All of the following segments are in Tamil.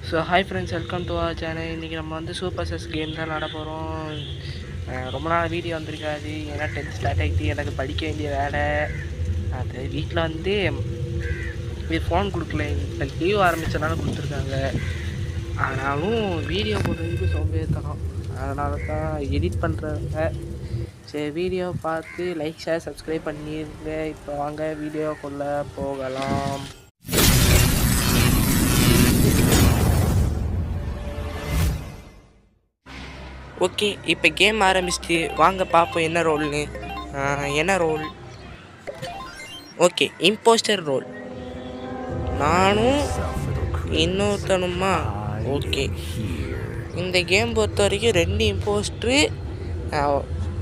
So hi friends, welcome to our channel. இன்றைக்கி நம்ம வந்து சூப்பர் செஸ் கேம் தான் விளாட போகிறோம். ரொம்ப நாள் வீடியோ வந்திருக்காது, ஏன்னா 10th ஸ்டார்ட் ஆகிட்டு எனக்கு படிக்க வேண்டிய வேலை. அது வீட்டில் வந்து இது ஃபோன் கொடுக்கல, இப்போ லீவ் ஆரம்பித்தனால கொடுத்துருக்காங்க. ஆனாலும் வீடியோ போடுறதுக்கு சோம்பேறித்தனம், அதனால தான் எடிட் பண்ணுறாங்க. சரி, வீடியோ பார்த்து லைக் ஷேர் சப்ஸ்கிரைப் பண்ணிடுங்க. இப்போ வாங்க வீடியோக்குள்ளே போகலாம். ஓகே, இப்போ கேம் ஆரம்பிச்சிட்டு வாங்க பார்ப்போம் என்ன ரோல்னு. என்ன ரோல்? Okay, impostor role. நானும் இன்னொருத்தனுமா? ஓகே, இந்த கேம் பொறுத்த வரைக்கும் 2 இம்போஸ்ட்ரு,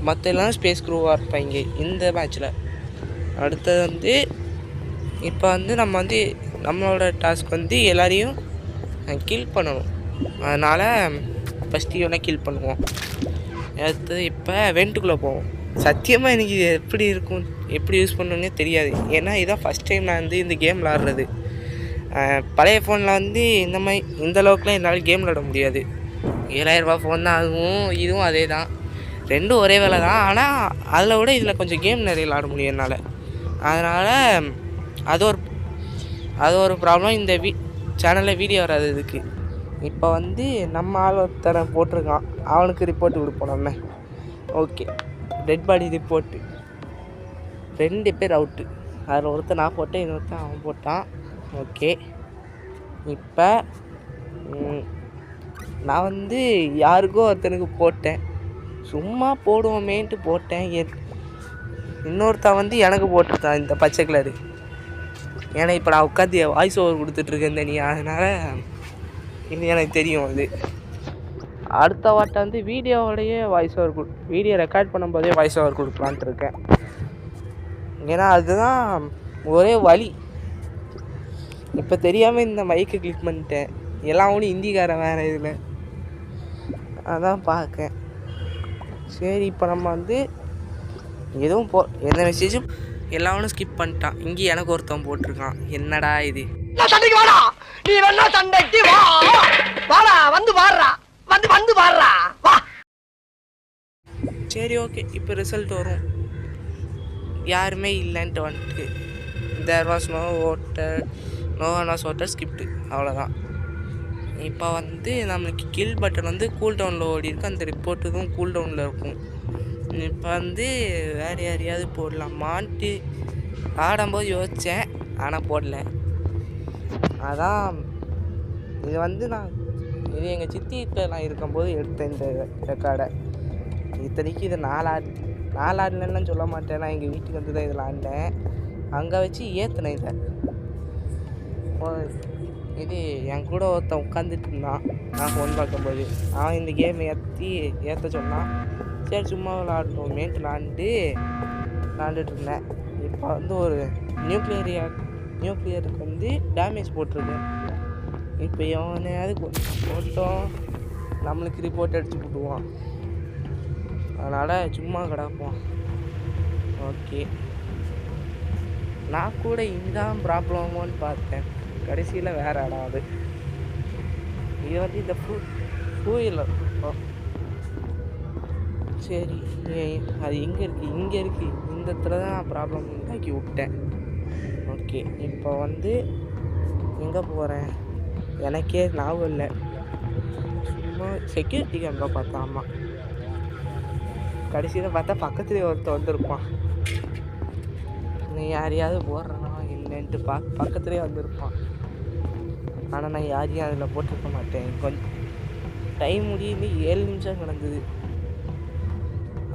மற்ற எல்லாம் ஸ்பேஸ் க்ரூவாக இருப்பாங்க இந்த மேட்ச்சில். அடுத்தது வந்து இப்போ வந்து நம்ம வந்து நம்மளோட டாஸ்க் வந்து எல்லாரையும் கில் பண்ணணும். அதனால் ஃபஸ்ட்டு இவனை கில் பண்ணுவோம். அடுத்தது இப்போ வெண்ட்டுக்குள்ளே போவோம். சத்தியமாக எனக்கு இது எப்படி இருக்கும், எப்படி யூஸ் பண்ணணுன்னே தெரியாது. ஏன்னா இதான் ஃபஸ்ட் டைம் நான் வந்து இந்த கேம் விளாட்றது. பழைய ஃபோனில் வந்து இந்த அளவுக்குலாம் என்னால் கேம் விளாட முடியாது. 7000 ரூபா ஃபோன் தான், இதுவும் அதே தான், ரெண்டும் ஒரே வேலை தான். ஆனால் அதில் விட இதில் கொஞ்சம் கேம் நிறைய விளாட முடியும் என்னால். அதனால் அது ஒரு ப்ராப்ளம். இந்த சேனலில் வீடியோ வராது இதுக்கு. இப்போ வந்து நம்ம ஆள் ஒருத்தரை போட்டிருக்கான், அவனுக்கு ரிப்போர்ட்டு கொடுப்போம் நம்ம. Okay, dead body report. 2 பேர் அவுட்டு. அதில் ஒருத்தர் நான் போட்டேன், இன்னொருத்தன் அவன் போட்டான். ஓகே, இப்போ நான் வந்து யாருக்கோ ஒருத்தனுக்கு போட்டேன், சும்மா போடுவோமேன்ட்டு போட்டேன். இன்னொருத்தன் வந்து எனக்கு போட்டுருந்தான் இந்த பச்சை கலரு. ஏன்னா இப்போ நான் உட்காந்து வாய்ஸ் ஓவர் கொடுத்துட்ருக்கேன் தனியா, அதனால் இன்னும் எனக்கு தெரியும். அது அடுத்த வாட்டை வந்து வீடியோவோடையே வாய்ஸ் ஓவர் வீடியோ ரெக்கார்ட் பண்ணும்போதே வாய்ஸ் ஓவர் கொடுக்கலான்ட்டு இருக்கேன். ஏன்னா அதுதான் ஒரே வழி. இப்போ தெரியாமல் இந்த மைக்கை கிளிக் பண்ணிட்டேன். எல்லாம் ஒன்றும் ஹிந்திக்காரன் வேறு இதில், அதான் பார்க்கேன். சரி, இப்போ நம்ம வந்து எதுவும் எந்த மெசேஜும் எல்லாவனும் ஸ்கிப் பண்ணிட்டான். இங்கே எனக்கு ஒருத்தன் போட்டிருக்கான், என்னடா இது? சண்டைக்கு வாடா, நீ வேணா சண்டைக்கு வா, வாடா, வந்து பாடுறா, வந்து பாடுறா, வா. சரி, ஓகே, இப்போ ரிசல்ட் வரும். யாருமே இல்லைன்ட்டு வந்துட்டு there was no one was ஓட்டர் ஸ்கிப்டு, அவ்வளோதான். இப்போ வந்து நம்மளுக்கு கில் பட்டன் வந்து கூல் டவுனில் ஓடி இருக்கு, அந்த ரிப்போர்ட்டுக்கும் கூல் டவுனில் இருக்கும். இப்போ வந்து வேறு யாரையாவது போடலாமான்ட்டு ஆடும்போது யோசித்தேன், ஆனால் போடல. அதான் இது வந்து இது எங்கள் சித்தி வீட்டில் நான் இருக்கும்போது எடுத்தேன் இந்த ரெக்கார்டை. இத்தனைக்கு இது 4 ஆடுலன்னு சொல்ல மாட்டேன், நான் எங்கள் வீட்டுக்கு வந்து தான் இதில் ஆடினேன். அங்கே வச்சு ஏற்றினேன் இதை. இது என் கூட ஒருத்தன் உட்காந்துட்டு இருந்தான், நான் ஃபோன் பார்க்கும்போது. அவன் இந்த கேம் ஏற்ற சொன்னான். சரி, சும்மா விளாடணுமேன்ட்டு விளாண்டுட்டு இருந்தேன். இப்போ வந்து ஒரு நியூக்ளியருக்கு வந்து டேமேஜ் போட்டிருக்கேன். இப்போ எவனையாவது போட்டோம் நம்மளுக்கு ரிப்போர்ட் அடிச்சு விட்டுவான், அதனால் சும்மா கிடப்போம். ஓகே, நான் கூட இதுதான் ப்ராப்ளமோன்னு பார்த்தேன், கடைசியில் வேறு இடாது. இது வந்து இந்த ஃபூயில். சரி, அது எங்கே இருக்குது? இங்கே இருக்குது. இந்த இடத்துல தான் நான் ப்ராப்ளம் உண்டாக்கி விட்டேன். ஓகே, இப்போ வந்து எங்கே போகிறேன் எனக்கே ஞாபகம் இல்லை. சும்மா செக்யூரிட்டி கேமரா பார்த்தேன். ஆமாம், கடைசியில் பார்த்தா பக்கத்துலேயே ஒருத்தர் வந்திருப்பான். நீ யாரையாவது போடுறனா இல்லைன்ட்டு பக்கத்துலேயே வந்திருப்பான். ஆனால் நான் யாரையும் அதில் போட்டிருக்க மாட்டேன். கொஞ்சம் டைம் முடியுது, 7 நிமிஷம் கிடந்தது.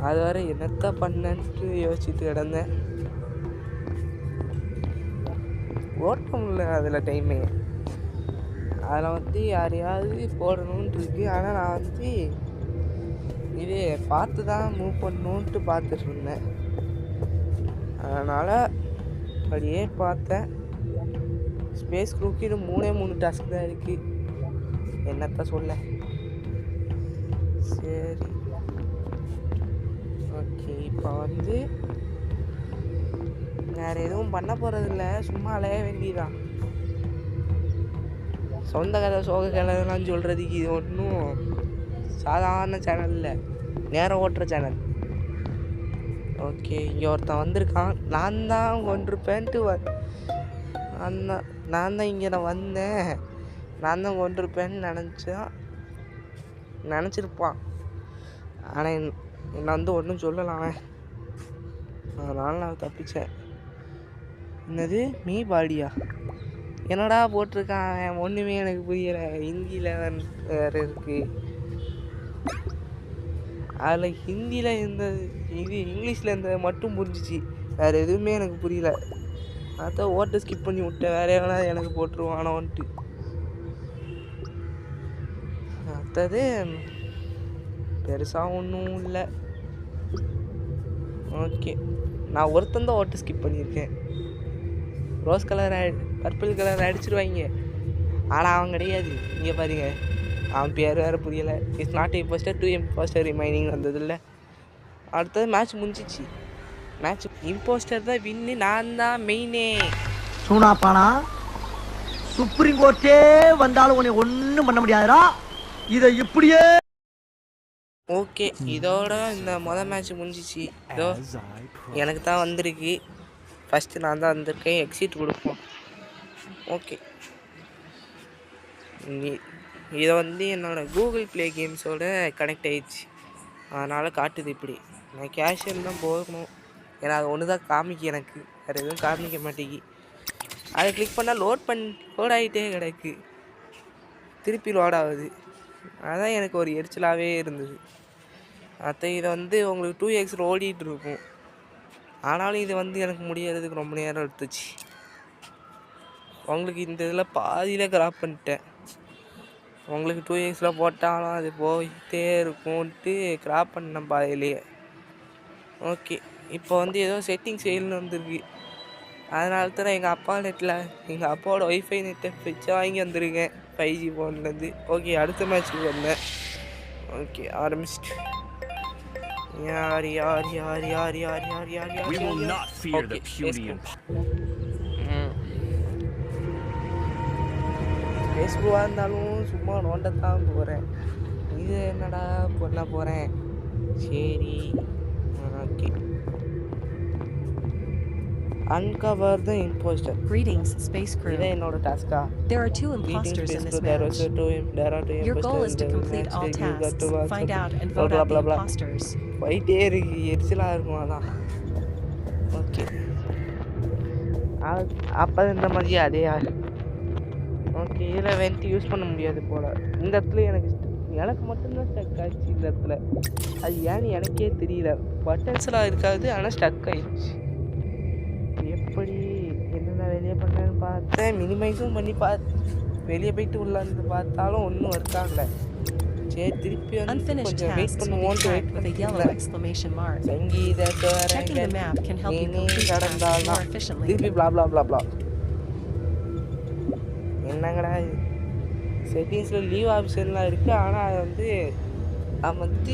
அது வரை என்னத்த பண்ணன்ட்டு யோசிச்சுட்டு கிடந்தேன். ஓட்ட முடியல அதில் டைமே. அதில் வந்து யாரையாவது போடணுன்ட்டு இருக்கு. ஆனால் நான் வந்து இது பார்த்து தான் மூவ் பண்ணணுன்ட்டு பார்த்துட்டு இருந்தேன். அதனால் அப்படியே பார்த்தேன். ஸ்பேஸ் குரூக்கு இது 3 டாஸ்க் தான் இருக்குது, என்னத்த சொல்ல. சரி, ஓகே, இப்போ வந்து வேறு எதுவும் பண்ண போகிறதில்ல, சும்மா அலைய வேண்டியதான். சொந்த கதை சோக கதைலாம் சொல்கிறதுக்கு இது ஒன்றும் சாதாரண சேனல் இல்லை, நேரம் ஓட்டுற சேனல். ஓகே, இங்கே ஒருத்தன் வந்திருக்கான். நான் தான் கொண்டிருப்பேன்ட்டு நான் தான் இங்கே நான் வந்தேன், நான் தான் கொண்டிருப்பேன்னு நினச்சிருப்பான். ஆனால் என்னை வந்து ஒன்றும் சொல்லலாம், அதனால் நான் தப்பிச்சேன். என்னது மீ பாடியா? என்னடா போட்டிருக்கான் ஒன்றுமே எனக்கு புரியலை. ஹிந்தியில் வேறு இருக்குது, அதில் ஹிந்தியில் இருந்தது, இது இங்கிலீஷில் இருந்தது மட்டும் புரிஞ்சிச்சு, வேறு எதுவுமே எனக்கு புரியல. அதான் ஓட்டை ஸ்கிப் பண்ணி விட்டேன், வேறு எவனா எனக்கு போட்டுருவானோன்ட்டு. அடுத்தது பெருசாக ஒன்றும் இல்லை. ஓகே, நான் ஒருத்தன் தான் ஓட்டை ஸ்கிப் பண்ணியிருக்கேன். ரோஸ் கலர் பர்பிள் கலர் அடிச்சிருவாங்க, ஆனால் அவன் கிடையாது. இங்கே பாருங்க, அவன் பேர் வேறு புரியலை. It's not impostor, 2 impostor remaining வந்தது இல்லை. அடுத்தது மேட்ச் முடிஞ்சிச்சு. மேட்ச் இம்போஸ்டர் தான் வின்னு, நான் தான் மெயினே. சூனாப்பானா, சுப்ரீம் கோர்ட்டே வந்தாலும் உன்னை ஒன்றும் பண்ண முடியாதுடா. இதை இப்படியே. ஓகே, இதோட இந்த மொதல் மேட்ச் முடிஞ்சிச்சு. இதோ எனக்கு தான் வந்திருக்கு, ஃபஸ்ட்டு நான் தான் வந்திருக்கேன். எக்ஸிட் கொடுப்போம். ஓகே, இதை வந்து என்னோடய கூகுள் ப்ளே கேம்ஸோட கனெக்ட் ஆகிடுச்சு, அதனால் காட்டுது இப்படி. நான் கேஷுவல் தான் போகணும், ஏன்னா அது ஒன்று தான் காமிக்கு, எனக்கு வேறு எதுவும் காமிக்க மாட்டேங்கி. அதை கிளிக் பண்ணால் லோட் ஆகிட்டே கிடக்கு, திருப்பி லோட் ஆகுது. அதுதான் எனக்கு ஒரு எரிச்சலாகவே இருந்தது. இதை வந்து உங்களுக்கு 2x ஓடிட்டு இருக்கும், ஆனாலும் இது வந்து எனக்கு முடியறதுக்கு ரொம்ப நேரம் எடுத்துச்சு. உங்களுக்கு இந்த இதில் பாதியில் கிராப் பண்ணிட்டேன். உங்களுக்கு 2x போட்டாலும் அது போயிட்டே இருக்கும்ன்ட்டு கிராப் பண்ணேன் பாதியிலேயே. ஓகே, இப்போ வந்து ஏதோ செட்டிங்ஸ் ஃபெயில்னு வந்துருக்கு, அதனால தான் எங்கள் அப்பாவோட ஒய்ஃபை நெட்டை வச்சு வாங்கி வந்திருக்கேன் 5G ஃபோன்லேருந்து. ஓகே, அடுத்த மேட்ச்சுக்கு வந்தேன். ஓகே, ஆரம்பிச்சிட்டு யார் யார் யார் யார் யார் யார் யார் யார் ஃபேஸ்புக்காக இருந்தாலும் சும்மா நோண்டத்தான் போகிறேன். இது என்னடா பண்ண போகிறேன். சரி, okay. Uncover the imposter. Greetings, space crew. இதை என்னோட டாஸ்கா? There are 2 imposters in this match. Your goal is to complete all tasks, find out and vote out the imposters. போயிட்டே இருக்கு, எரிச்சலாக இருக்கும். அதான் ஓகே, அப்போ இந்த மாதிரி அதே ஆள். ஓகே, இதில் வெண்ட் யூஸ் பண்ண முடியாது போல். இந்த இடத்துல எனக்கு மட்டும்தான் ஸ்டக் ஆகிடுச்சு இந்த இடத்துல. அது ஏன்னு எனக்கே தெரியல. பட்டன்ஸ்லாம் இருக்காது, ஆனால் ஸ்டக் ஆகிடுச்சு. எப்படி என்னென்ன வெளியே பண்ணேன்னு பார்த்தேன், மினிமைஸும் பண்ணி வெளியே போயிட்டு உள்ளாந்து பார்த்தாலும் ஒன்றும் ஒர்க் ஆகலை. சரி, திருப்பி வந்து கொஞ்சம் வெயிட் பண்ணுவோன்ட்டு வெயிட் பண்ணிட்டேன். சங்கீதத்தை கடந்தால்தான் திருப்பி பிளா பிளா பிளா பிளா. என்னங்கடா இது, செட்டிங்ஸில் லீவ் ஆப்ஷன்லாம் இருக்குது, ஆனால் அதை வந்து நான் வந்து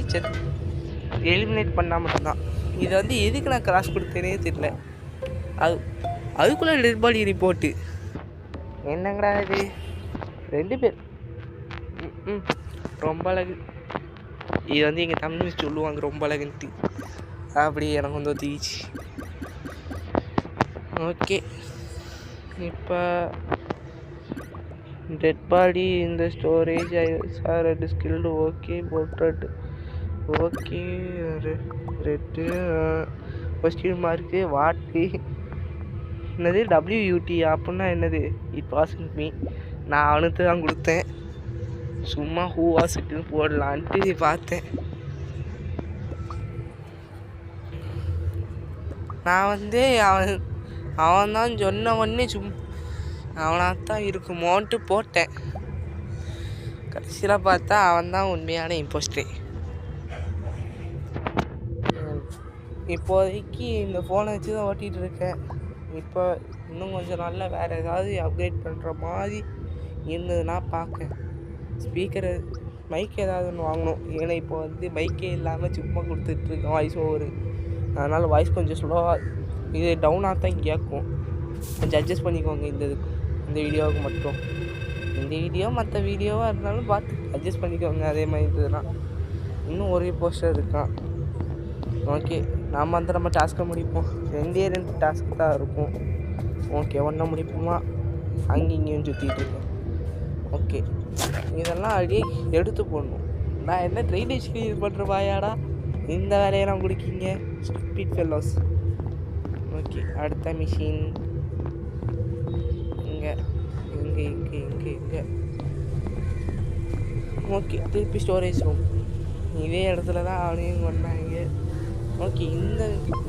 எலிமினேட் பண்ணால் மட்டும்தான். இதை வந்து எதுக்கு நான் கிராஸ் கொடுத்தேனே தெரியல. அதுக்குள்ளே டெட் பாடி ரிப்போர்ட்டு. என்னங்கடா இது, 2 பேர் ரொம்ப அழகு. இது வந்து எங்கள் தமிழ் சொல்லுவாங்க ரொம்ப அழகுன்ட்டு, அப்படி எனக்கு வந்து ஒத்திக்கிச்சு. ஓகே, இப்போ டெட் பாடி இந்த storage sir skilled. Okay, portrait. Okay, red question mark what. என்னது WUT அப்படின்னா என்னது? It wasn't me. நான் அவனுக்கு தான் கொடுத்தேன், சும்மா ஹூ வாஸ் இட்னு போடலான்ட்டு பார்த்தேன். நான் வந்து அவன் தான் சொன்ன உடனே அவனாகத்தான் இருக்குமோன்ட்டு போட்டேன். கடைசியில் பார்த்தா அவன் தான் உண்மையான இம்போஸ்டே. இப்போதைக்கு இந்த ஃபோனை வச்சு தான் ஓட்டிகிட்டு இருக்கேன். இப்போ இன்னும் கொஞ்சம் நாளில் வேறு ஏதாவது அப்கிரேட் பண்ணுற மாதிரி இருந்ததுன்னா பார்க்கேன். ஸ்பீக்கரு மைக் ஏதாவது ஒன்று வாங்கணும். ஏன்னா இப்போ வந்து மைக்கே இல்லாமல் சும்மா கொடுத்துட்ருக்கேன் வாய்ஸ் ஓவரு. அதனால் வாய்ஸ் கொஞ்சம் ஸ்லோவாக இது டவுனாக தான் கேட்கும். கொஞ்சம் அட்ஜஸ்ட் பண்ணிக்கோங்க இந்த வீடியோவுக்கு மட்டும். இந்த வீடியோ மற்ற வீடியோவாக இருந்தாலும் பார்த்து அட்ஜஸ்ட் பண்ணிக்கோங்க. அதே மாதிரி இதுதான் இன்னும் ஒரே போஸ்டர் இருக்கான். ஓகே, நாம் வந்து நம்ம டாஸ்க்கை முடிப்போம். 2 டாஸ்க்கு தான் இருக்கும். ஓகே, ஒன்றை முடிப்போமா? அங்கேயும் இங்கேயும் சுற்றிட்டு இருக்கேன். ஓகே, இதெல்லாம் அப்படியே எடுத்து போடணும். நான் என்ன ட்ரைனேஜ் கிளியர் பண்ணுற வாயாடா இந்த வேலையெல்லாம் கொடுக்கீங்க, ஸ்டூபிட் ஃபெல்லோஸ். ஓகே, அடுத்த மிஷின் இங்கே இங்கே இங்கே இங்கே இங்கே. ஓகே, திருப்பி ஸ்டோரேஜ் ரூம். இதே இடத்துல தான் அவனையும் கொண்டாங்க. ஓகே,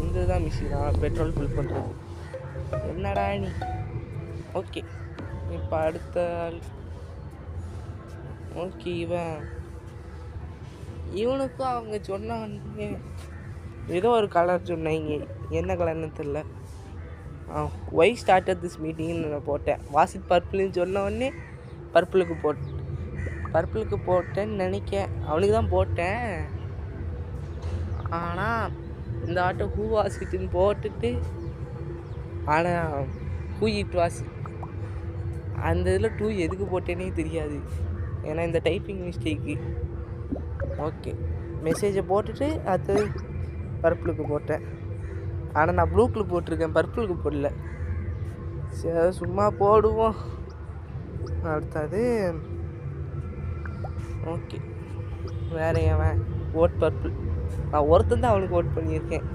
இந்த தான் மிஷினா பெட்ரோல் ஃபில் பண்ணுறது. என்னடா நீ? ஓகே, இப்போ அடுத்த ஆள். ஓகே, இவனுக்கும் அவங்க சொன்னாங்க ஏதோ ஒரு கலர் சொன்னாங்க, என்ன கலர்னு தெரில. ஒய் ஸ்டார்டட் திஸ் மீட்டிங்னு நான் போட்டேன். வாசிட் பர்பிள்னு சொன்ன உடனே பர்பிளுக்கு போட்டேன்னு நினைக்கேன். அவனுக்கு தான் போட்டேன். ஆனால் இந்த ஆட்டோ ஹூ வாசிட்டுன்னு போட்டுட்டு ஆனால் ஹூ இட் வாசி அந்த இதில் 2 எதுக்கு போட்டேனே தெரியாது. ஏன்னா இந்த டைப்பிங் மிஸ்டேக்கு. ஓகே, மெசேஜை போட்டுட்டு அது பர்பிளுக்கு போட்டேன். ஆனால் நான் ப்ளூக்கு போட்டிருக்கேன், பர்பிளுக்கு போடல. சரி, சும்மா போடுவோம். அடுத்தது ஓகே, வேற ஏன் ஓட் பர்பிள். நான் ஒருத்தன் தான் அவனுக்கு ஓட் பண்ணியிருக்கேன்.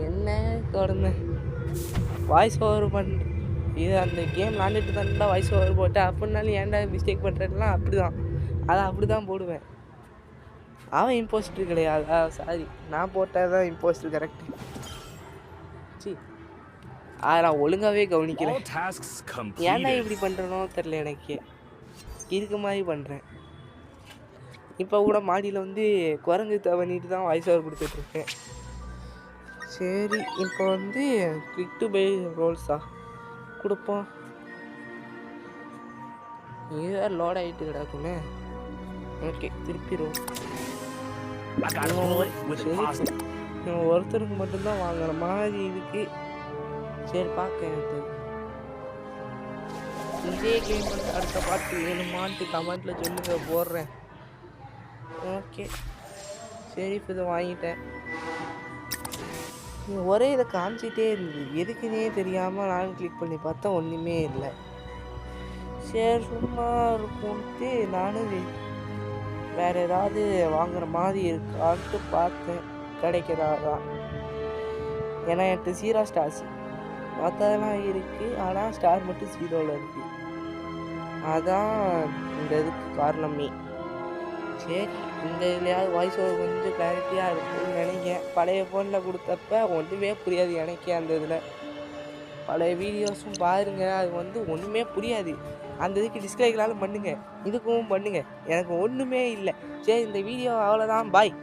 என்ன தொடர்ந்து வாய்ஸ் ஓவர் இது அந்த கேம் விளாண்டுட்டு தான்டா வாய்ஸ் ஓவர் போட்டேன். அப்படின்னாலும் ஏன்டா மிஸ்டேக் பண்ணுறதுலாம் அப்படி தான், அதை அப்படி தான் போடுவேன். அவன் இம்போஸ்டர் கிடையாதா? சாரி, நான் போட்டால் தான் இம்போஸ்டர் கரெக்டு. சி, நான் ஒழுங்காகவே கவனிக்கல. ஏன்னா இப்படி பண்ணுறனோ தெரில, எனக்கு இருக்க மாதிரி பண்ணுறேன். இப்போ கூட மாடியில் வந்து குரங்கு பண்ணிட்டு தான் வாய்ஸ் ஓவர் கொடுத்துட்ருக்கேன். சரி, இப்போ வந்து கிளிக் டு பை ரோல்ஸா கொடுப்போம். இது லோட் ஆகிட்டு கிடக்குமே. ஓகே, திருப்பி ரோல். ஒருத்தருக்கு மட்டும்தான் வாங்குற மாதிரி இருக்கு. சரி, பார்க்க இதே கேம் வந்து அடுத்த பாட்டு வேணுமான்ட்டு கமெண்ட்டில் சொல்லுங்க, போடுறேன். ஓகே, சரி, இப்போ இதை வாங்கிட்டேன். ஒரே இதை காமிச்சிட்டே இருந்தது, எதுக்குன்னே தெரியாமல் நானும் கிளிக் பண்ணி பார்த்தா ஒன்றுமே இல்லை. சரி, சும்மா இருக்கும்ட்டு நானும் வேறு ஏதாவது வாங்குற மாதிரி இருக்கான்ட்டு பார்த்தேன். கிடைக்கிறதான். ஏன்னா என்கிட்ட 0 ஸ்டார்ஸ், மற்றதெல்லாம் இருக்குது, ஆனால் ஸ்டார் மட்டும் 0ல் இருக்குது. அதான் இந்த இதுக்கு காரணமே. சரி, இந்த இதுலையாவது வாய்ஸ் ஓவர் கொஞ்சம் கிளாரிட்டியாக இருக்கும்னு நினைக்கிறேன். பழைய ஃபோனில் கொடுத்தப்ப ஒன்றுமே புரியாது எனக்கே. அந்த இதில் பழைய வீடியோஸும் பாருங்கள், அது வந்து ஒன்றுமே புரியாது. அந்த இதுக்கு டிஸ்லைக்னாலும் பண்ணுங்கள், இதுக்கும் பண்ணுங்கள், எனக்கு ஒன்றுமே இல்லை. சரி, இந்த வீடியோ அவ்வளோதான், பாய்.